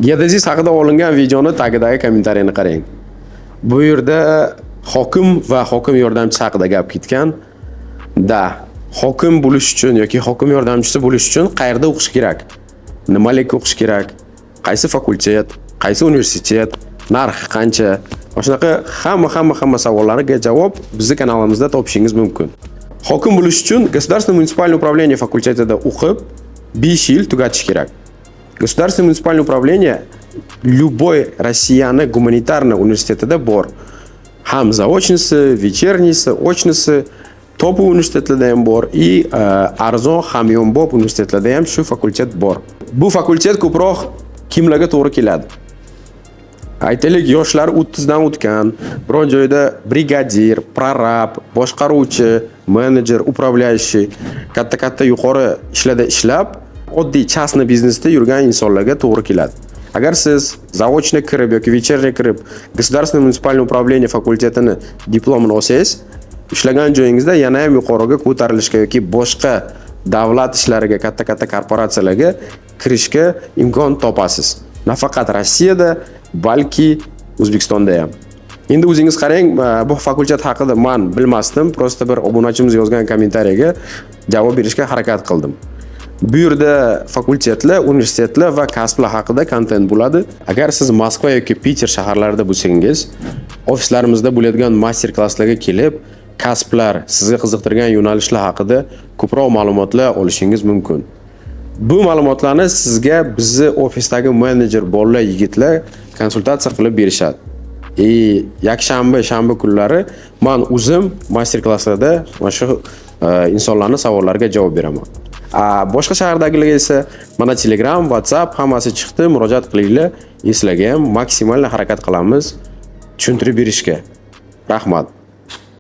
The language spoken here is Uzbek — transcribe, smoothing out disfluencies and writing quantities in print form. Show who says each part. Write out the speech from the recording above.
Speaker 1: Geodeziz haqida olingan videoni tagidagi kommentariyani qarang. Bu yerda hokim va hokim yordamchisi haqida gap ketgan. Hokim bo'lish uchun yoki hokim yordamchisi bo'lish uchun qayerda o'qish kerak? Nimalik o'qish kerak? Qaysi fakultet, qaysi universitet, narxi qancha? Shunaqa hamma savollarga javob bizning kanalimizda topishingiz mumkin. Hokim bo'lish uchun Государственное муниципальное управление fakultetida o'qib 5 yil tugatish kerak. Государственное муниципальное управление любой Россияны гуманитарный университетida bor. Ham zaochnisi, вечернisi, ochnisi, to'pi universitetlarda ham bor и arzon hamyonbop universitetlarda ham shu fakultet bor. Bu fakultet ko'proq kimlarga to'g'ri keladi? Aytaylik, yoshlar 30 dan o'tgan, biron joyda brigadir, prorab, boshqaruvchi, menejer, upravляющий, katta yuqori ishlarda ishlab, oddiy частный biznesda yurgan insonlarga to'g'ri keladi. Agar siz zaochni kirib yoki вечерний kirib, Государственное муниципальное управление fakultetini diplomini olsangiz, ishlagan joyingizda yana ham yuqoriga ko'tarilishga yoki boshqa davlat ishlariga, katta korporatsiyalarga kirishga imkon topasiz. Nafaqat Rossiyada, balki O'zbekistonda ham. Endi o'zingiz qarang, bu fakultet haqida men bilmasdim, prosta bir obunachimiz yozgan kommentariyaga javob berishga harakat qildim. Bu yerda fakultetlar, universitetlar va kasblar haqida kontent bo'ladi. Agar siz Moskva yoki Piter shaharlarida bo'lsangiz, ofislarimizda bo'ladigan master-klasslarga kelib, kasblar, sizga qiziqtirgan yo'nalishlar haqida ko'proq ma'lumotlar olishingiz mumkin. Bu ma'lumotlarni sizga bizni ofisdagi menejer bolalar, yigitlar konsultatsiya qilib berishadi. Yakshanba, shanba kunlari men o'zim master-klasslarda mana shu insonlarning savollariga javob beraman. Boshqa shahardagilarga esa mana Telegram, WhatsApp hammasi chiqdi, murojaat qilinglar. Sizlarga ham maksimal harakat qilamiz tushuntirib berishga. Rahmat.